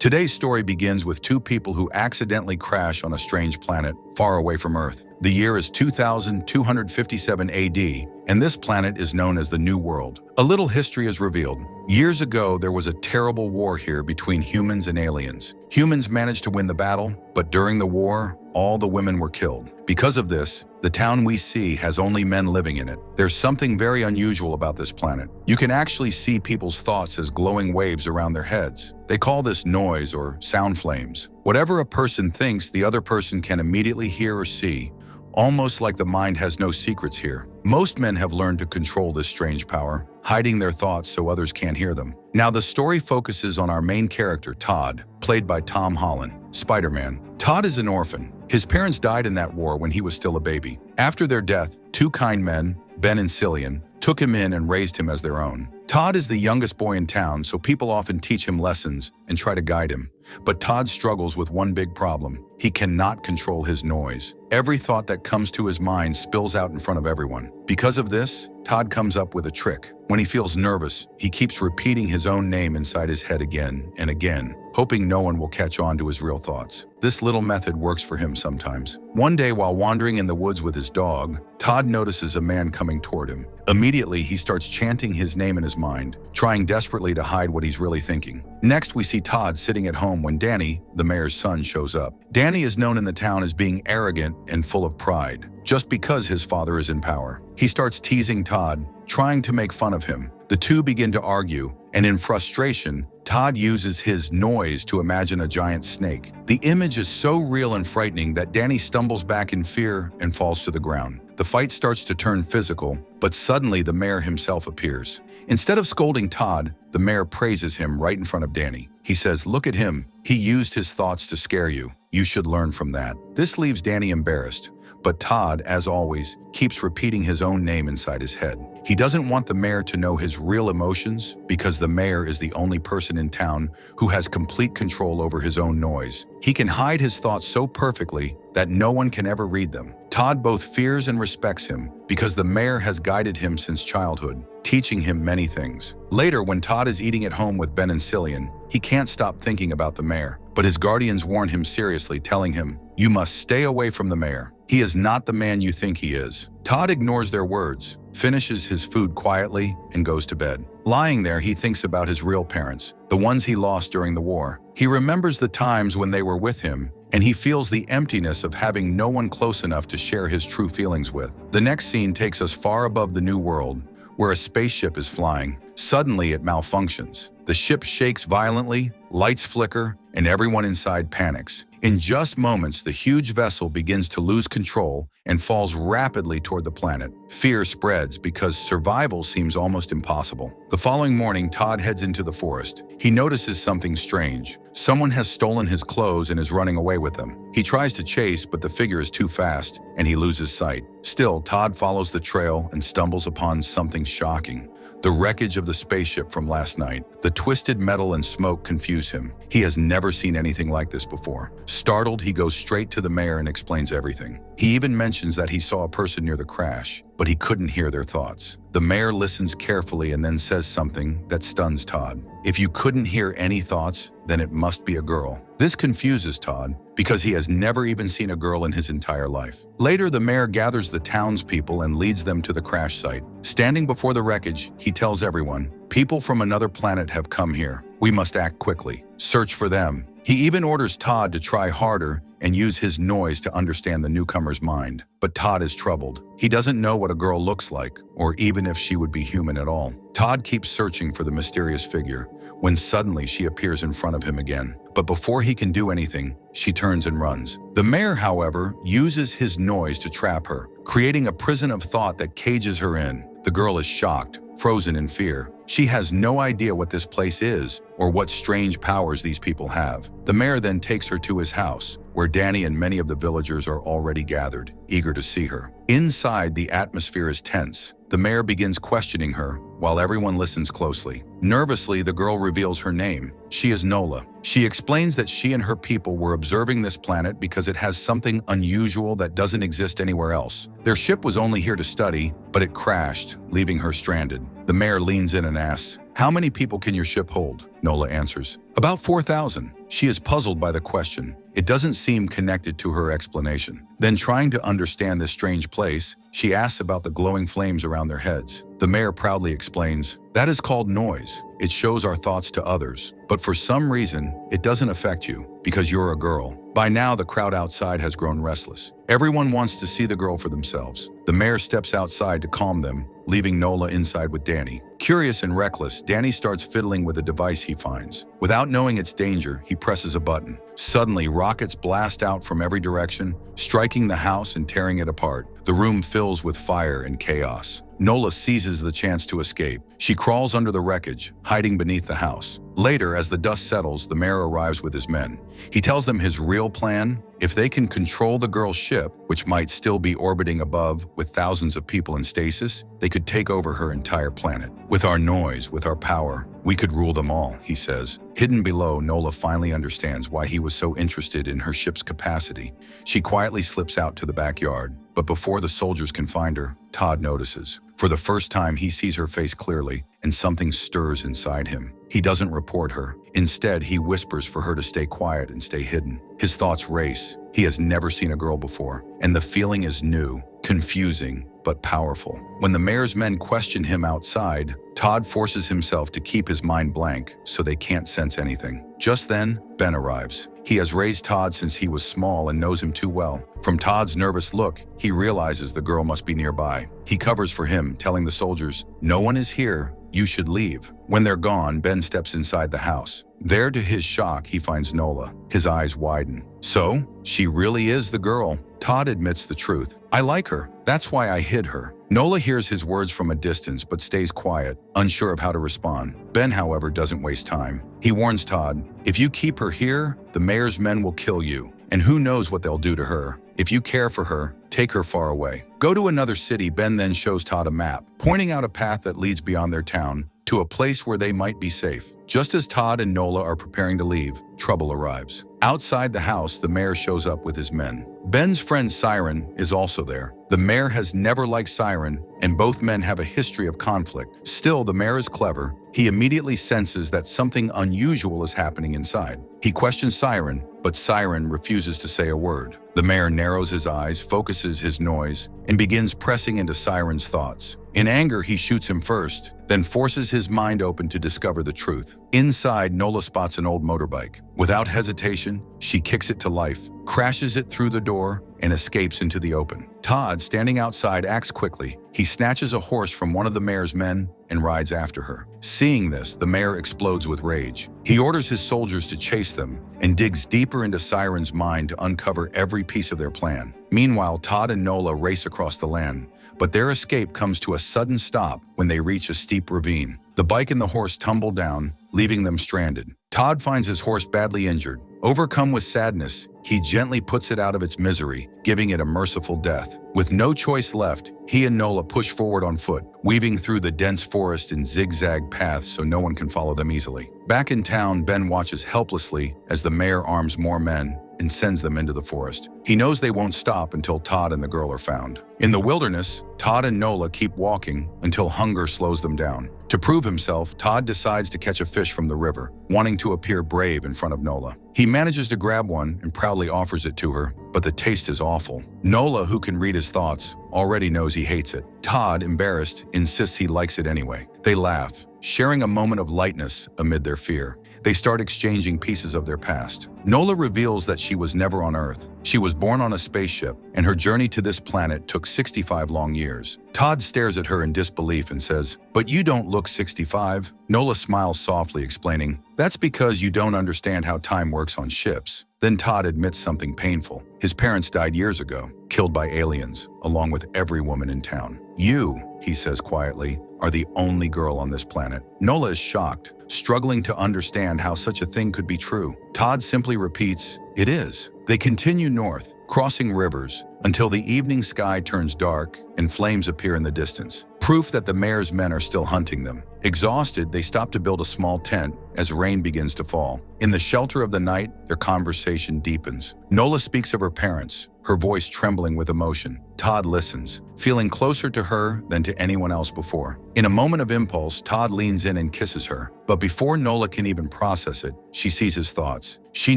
Today's story begins with two people who accidentally crash on a strange planet far away from Earth. The year is 2257 AD, and this planet is known as the New World. A little history is revealed. Years ago, there was a terrible war here between humans and aliens. Humans managed to win the battle, but during the war, all the women were killed. Because of this, the town we see has only men living in it. There's something very unusual about this planet. You can actually see people's thoughts as glowing waves around their heads. They call this noise or sound flames. Whatever a person thinks, the other person can immediately hear or see, almost like the mind has no secrets here. Most men have learned to control this strange power, hiding their thoughts so others can't hear them. Now the story focuses on our main character, Todd, played by Tom Holland, Spider-Man. Todd is an orphan. His parents died in that war when he was still a baby. After their death, two kind men, Ben and Cillian, took him in and raised him as their own. Todd is the youngest boy in town, so people often teach him lessons and try to guide him. But Todd struggles with one big problem. He cannot control his noise. Every thought that comes to his mind spills out in front of everyone. Because of this, Todd comes up with a trick. When he feels nervous, he keeps repeating his own name inside his head again and again, hoping no one will catch on to his real thoughts. This little method works for him sometimes. One day, while wandering in the woods with his dog, Todd notices a man coming toward him. Immediately, he starts chanting his name in his mind, trying desperately to hide what he's really thinking. Next, we see Todd sitting at home when Danny, the mayor's son, shows up. Danny is known in the town as being arrogant and full of pride, just because his father is in power. He starts teasing Todd, trying to make fun of him. The two begin to argue, and in frustration, Todd uses his noise to imagine a giant snake. The image is so real and frightening that Danny stumbles back in fear and falls to the ground. The fight starts to turn physical, but suddenly the mayor himself appears. Instead of scolding Todd, the mayor praises him right in front of Danny. He says, "Look at him. He used his thoughts to scare you. You should learn from that." This leaves Danny embarrassed, but Todd, as always, keeps repeating his own name inside his head. He doesn't want the mayor to know his real emotions because the mayor is the only person in town who has complete control over his own noise. He can hide his thoughts so perfectly that no one can ever read them. Todd both fears and respects him because the mayor has guided him since childhood, teaching him many things. Later, when Todd is eating at home with Ben and Cillian, he can't stop thinking about the mayor, but his guardians warn him seriously, telling him, "You must stay away from the mayor. He is not the man you think he is." Todd ignores their words, finishes his food quietly, and goes to bed. Lying there, he thinks about his real parents, the ones he lost during the war. He remembers the times when they were with him, and he feels the emptiness of having no one close enough to share his true feelings with. The next scene takes us far above the New World, where a spaceship is flying. Suddenly, it malfunctions. The ship shakes violently, lights flicker, and everyone inside panics. In just moments, the huge vessel begins to lose control and falls rapidly toward the planet. Fear spreads because survival seems almost impossible. The following morning, Todd heads into the forest. He notices something strange. Someone has stolen his clothes and is running away with them. He tries to chase, but the figure is too fast, and he loses sight. Still, Todd follows the trail and stumbles upon something shocking. The wreckage of the spaceship from last night. The twisted metal and smoke confuse him. He has never seen anything like this before. Startled, he goes straight to the mayor and explains everything. He even mentions that he saw a person near the crash, but he couldn't hear their thoughts. The mayor listens carefully and then says something that stuns Todd. "If you couldn't hear any thoughts, then it must be a girl." This confuses Todd because he has never even seen a girl in his entire life. Later, the mayor gathers the townspeople and leads them to the crash site. Standing before the wreckage, he tells everyone, "People from another planet have come here. We must act quickly. Search for them." He even orders Todd to try harder and use his noise to understand the newcomer's mind. But Todd is troubled. He doesn't know what a girl looks like, or even if she would be human at all. Todd keeps searching for the mysterious figure, when suddenly she appears in front of him again. But before he can do anything, she turns and runs. The mayor, however, uses his noise to trap her, creating a prison of thought that cages her in. The girl is shocked, frozen in fear. She has no idea what this place is or what strange powers these people have. The mayor then takes her to his house, where Danny and many of the villagers are already gathered, eager to see her. Inside, the atmosphere is tense. The mayor begins questioning her, while everyone listens closely. Nervously, the girl reveals her name. She is Nola. She explains that she and her people were observing this planet because it has something unusual that doesn't exist anywhere else. Their ship was only here to study, but it crashed, leaving her stranded. The mayor leans in and asks, "How many people can your ship hold?" Nola answers, "About 4,000. She is puzzled by the question. It doesn't seem connected to her explanation. Then, trying to understand this strange place, she asks about the glowing flames around their heads. The mayor proudly explains, "That is called noise. It shows our thoughts to others. But for some reason, it doesn't affect you, because you're a girl." By now, the crowd outside has grown restless. Everyone wants to see the girl for themselves. The mayor steps outside to calm them, leaving Nola inside with Danny. Curious and reckless, Danny starts fiddling with a device he finds. Without knowing its danger, he presses a button. Suddenly, rockets blast out from every direction, striking the house and tearing it apart. The room fills with fire and chaos. Nola seizes the chance to escape. She crawls under the wreckage, hiding beneath the house. Later, as the dust settles, the mayor arrives with his men. He tells them his real plan: if they can control the girl's ship, which might still be orbiting above with thousands of people in stasis, they could take over her entire planet. With our noise, with our power, we could rule them all, he says. Hidden below, Nola finally understands why he was so interested in her ship's capacity. She quietly slips out to the backyard, but before the soldiers can find her, Todd notices. For the first time, he sees her face clearly, and something stirs inside him. He doesn't report her. Instead, he whispers for her to stay quiet and stay hidden. His thoughts race. He has never seen a girl before, and the feeling is new, confusing, but powerful. When the mayor's men question him outside, Todd forces himself to keep his mind blank so they can't sense anything. Just then, Ben arrives. He has raised Todd since he was small and knows him too well. From Todd's nervous look, he realizes the girl must be nearby. He covers for him, telling the soldiers, "No one is here. You should leave." When they're gone, Ben steps inside the house. There, to his shock, he finds Nola. His eyes widen. "So, she really is the girl." Todd admits the truth. "I like her. That's why I hid her." Nola hears his words from a distance but stays quiet, unsure of how to respond. Ben, however, doesn't waste time. He warns Todd, "If you keep her here, the mayor's men will kill you, and who knows what they'll do to her. If you care for her, take her far away. Go to another city." Ben then shows Todd a map, pointing out a path that leads beyond their town to a place where they might be safe. Just as Todd and Nola are preparing to leave, trouble arrives. Outside the house, the mayor shows up with his men. Ben's friend Siren is also there. The mayor has never liked Siren, and both men have a history of conflict. Still, the mayor is clever. He immediately senses that something unusual is happening inside. He questions Siren, but Siren refuses to say a word. The mayor narrows his eyes, focuses his noise, and begins pressing into Siren's thoughts. In anger, he shoots him first, then forces his mind open to discover the truth. Inside, Nola spots an old motorbike. Without hesitation, she kicks it to life, crashes it through the door, and escapes into the open. Todd, standing outside, acts quickly. He snatches a horse from one of the mayor's men and rides after her. Seeing this, the mayor explodes with rage. He orders his soldiers to chase them and digs deeper into Siren's mind to uncover every piece of their plan. Meanwhile, Todd and Nola race across the land, but their escape comes to a sudden stop when they reach a steep ravine. The bike and the horse tumble down, leaving them stranded. Todd finds his horse badly injured. Overcome with sadness, he gently puts it out of its misery, giving it a merciful death. With no choice left, he and Nola push forward on foot, weaving through the dense forest in zigzag paths so no one can follow them easily. Back in town, Ben watches helplessly as the mayor arms more men and sends them into the forest. He knows they won't stop until Todd and the girl are found. In the wilderness, Todd and Nola keep walking until hunger slows them down. To prove himself, Todd decides to catch a fish from the river, wanting to appear brave in front of Nola. He manages to grab one and proudly offers it to her, but the taste is awful. Nola, who can read his thoughts, already knows he hates it. Todd, embarrassed, insists he likes it anyway. They laugh, sharing a moment of lightness amid their fear. They start exchanging pieces of their past. Nola reveals that she was never on Earth. She was born on a spaceship, and her journey to this planet took 65 long years. Todd stares at her in disbelief and says, "But you don't look 65. Nola smiles softly, explaining, "That's because you don't understand how time works on ships." Then Todd admits something painful. His parents died years ago, killed by aliens, along with every woman in town. "You," he says quietly, "are the only girl on this planet." Nola is shocked, struggling to understand how such a thing could be true. Todd simply repeats, "It is." They continue north, crossing rivers, until the evening sky turns dark and flames appear in the distance. proof that the mayor's men are still hunting them. Exhausted, they stop to build a small tent as rain begins to fall. In the shelter of the night, their conversation deepens. Nola speaks of her parents, her voice trembling with emotion. Todd listens, feeling closer to her than to anyone else before. In a moment of impulse, Todd leans in and kisses her. But before Nola can even process it, she sees his thoughts. She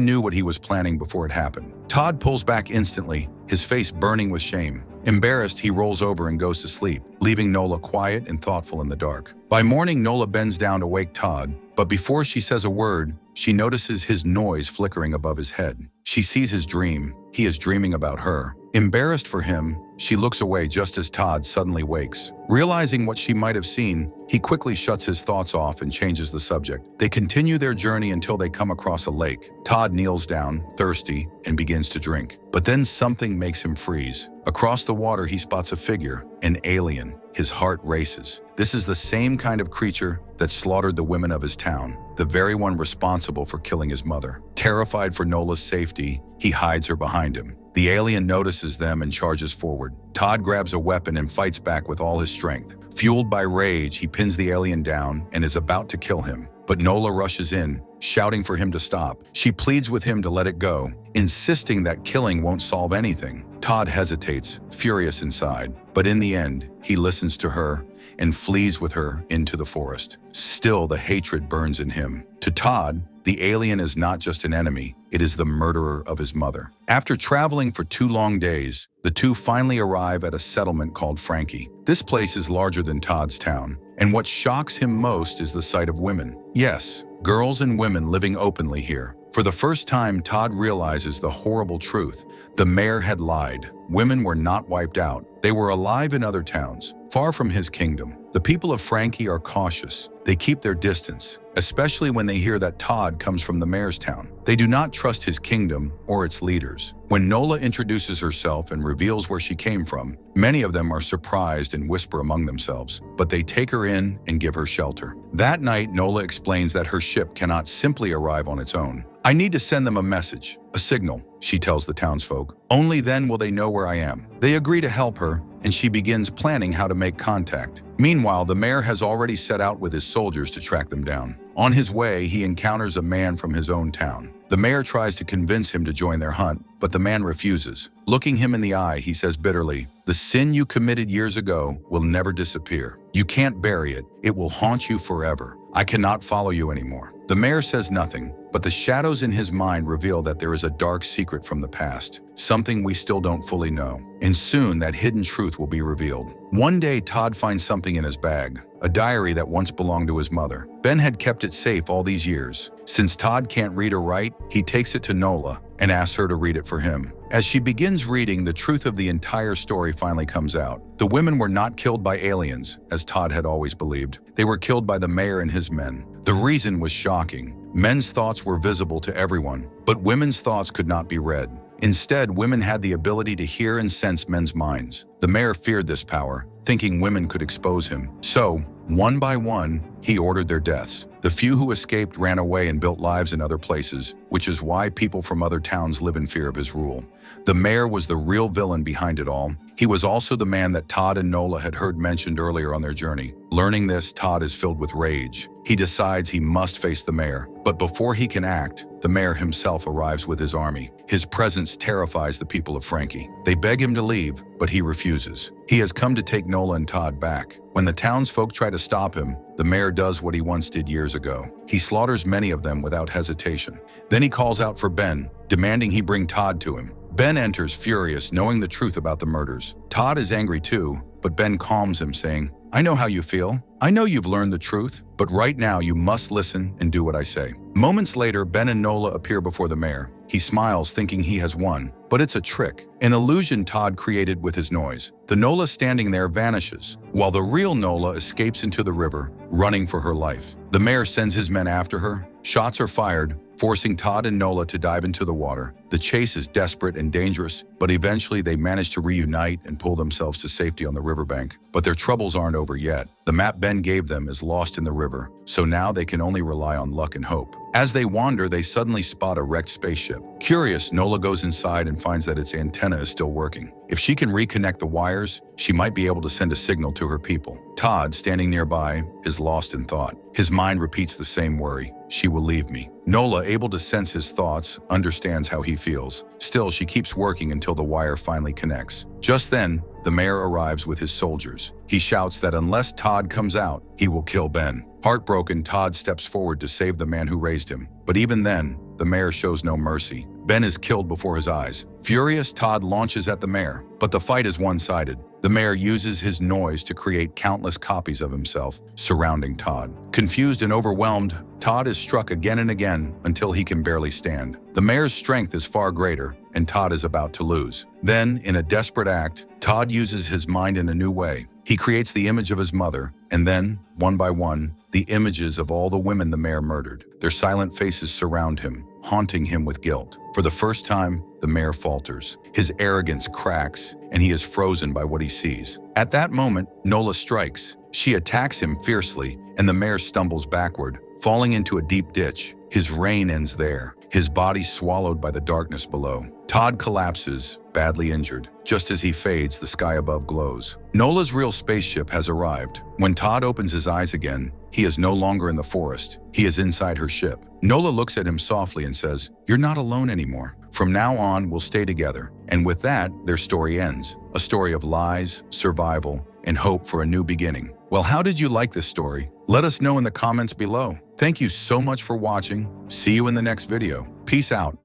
knew what he was planning before it happened. Todd pulls back instantly, his face burning with shame. Embarrassed, he rolls over and goes to sleep, leaving Nola quiet and thoughtful in the dark. By morning, Nola bends down to wake Todd, but before she says a word, she notices his noise flickering above his head. She sees his dream. He is dreaming about her. Embarrassed for him, she looks away just as Todd suddenly wakes. Realizing what she might have seen, he quickly shuts his thoughts off and changes the subject. They continue their journey until they come across a lake. Todd kneels down, thirsty, and begins to drink. But then something makes him freeze. Across the water, he spots a figure, an alien. His heart races. This is the same kind of creature that slaughtered the women of his town, the very one responsible for killing his mother. Terrified for Nola's safety, he hides her behind him. The alien notices them and charges forward. Todd grabs a weapon and fights back with all his strength. Fueled by rage, he pins the alien down and is about to kill him. But Nola rushes in, shouting for him to stop. She pleads with him to let it go, insisting that killing won't solve anything. Todd hesitates, furious inside, but in the end, he listens to her and flees with her into the forest. Still, the hatred burns in him. To Todd, the alien is not just an enemy, it is the murderer of his mother. After traveling for 2 long days, the two finally arrive at a settlement called Frankie. This place is larger than Todd's town, and what shocks him most is the sight of women. Yes, girls and women living openly here. For the first time, Todd realizes the horrible truth. The mayor had lied. Women were not wiped out. They were alive in other towns, far from his kingdom. The people of Frankie are cautious. They keep their distance, especially when they hear that Todd comes from the mayor's town. They do not trust his kingdom or its leaders. When Nola introduces herself and reveals where she came from, many of them are surprised and whisper among themselves, but they take her in and give her shelter. That night, Nola explains that her ship cannot simply arrive on its own. I need to send them a message, a signal, she tells the townsfolk. Only then will they know where I am. They agree to help her, and she begins planning how to make contact. Meanwhile, the mayor has already set out with his soldiers to track them down. On his way, he encounters a man from his own town. The mayor tries to convince him to join their hunt, but the man refuses. Looking him in the eye, he says bitterly, "The sin you committed years ago will never disappear. You can't bury it. It will haunt you forever. I cannot follow you anymore." The mayor says nothing, but the shadows in his mind reveal that there is a dark secret from the past, something we still don't fully know. And soon that hidden truth will be revealed. One day, Todd finds something in his bag, a diary that once belonged to his mother. Ben had kept it safe all these years. Since Todd can't read or write, he takes it to Nola and asks her to read it for him. As she begins reading, the truth of the entire story finally comes out. The women were not killed by aliens, as Todd had always believed. They were killed by the mayor and his men. The reason was shocking. Men's thoughts were visible to everyone, but women's thoughts could not be read. Instead, women had the ability to hear and sense men's minds. The mayor feared this power, thinking women could expose him. So, one by one, he ordered their deaths. The few who escaped ran away and built lives in other places, which is why people from other towns live in fear of his rule. The mayor was the real villain behind it all. He was also the man that Todd and Nola had heard mentioned earlier on their journey. Learning this, Todd is filled with rage. He decides he must face the mayor. But before he can act, the mayor himself arrives with his army. His presence terrifies the people of Frankie. They beg him to leave, but he refuses. He has come to take Nola and Todd back. When the townsfolk try to stop him, the mayor does what he once did years ago. He slaughters many of them without hesitation. Then he calls out for Ben, demanding he bring Todd to him. Ben enters furious, knowing the truth about the murders. Todd is angry too, but Ben calms him, saying, "I know how you feel. I know you've learned the truth, but right now you must listen and do what I say." Moments later, Ben and Nola appear before the mayor. He smiles, thinking he has won, but it's a trick, an illusion Todd created with his noise. The Nola standing there vanishes, while the real Nola escapes into the river, running for her life. The mayor sends his men after her. Shots are fired, forcing Todd and Nola to dive into the water. The chase is desperate and dangerous, but eventually they manage to reunite and pull themselves to safety on the riverbank. But their troubles aren't over yet. The map Ben gave them is lost in the river, so now they can only rely on luck and hope. As they wander, they suddenly spot a wrecked spaceship. Curious, Nola goes inside and finds that its antenna is still working. If she can reconnect the wires, she might be able to send a signal to her people. Todd, standing nearby, is lost in thought. His mind repeats the same worry: she will leave me. Nola, able to sense his thoughts, understands how he feels. Still, she keeps working until the wire finally connects. Just then, the mayor arrives with his soldiers. He shouts that unless Todd comes out, he will kill Ben. Heartbroken, Todd steps forward to save the man who raised him. But even then, the mayor shows no mercy. Ben is killed before his eyes. Furious, Todd launches at the mayor, but the fight is one-sided. The mayor uses his noise to create countless copies of himself, surrounding Todd. Confused and overwhelmed, Todd is struck again and again until he can barely stand. The mayor's strength is far greater, and Todd is about to lose. Then, in a desperate act, Todd uses his mind in a new way. He creates the image of his mother, and then, one by one, the images of all the women the mayor murdered. Their silent faces surround him, haunting him with guilt. For the first time, the mayor falters. His arrogance cracks, and he is frozen by what he sees. At that moment, Nola strikes. She attacks him fiercely, and the mayor stumbles backward, falling into a deep ditch. His reign ends there, his body swallowed by the darkness below. Todd collapses, badly injured. Just as he fades, the sky above glows. Nola's real spaceship has arrived. When Todd opens his eyes again, he is no longer in the forest. He is inside her ship. Nola looks at him softly and says, "You're not alone anymore. From now on, we'll stay together." And with that, their story ends. A story of lies, survival, and hope for a new beginning. Well, how did you like this story? Let us know in the comments below. Thank you so much for watching. See you in the next video. Peace out.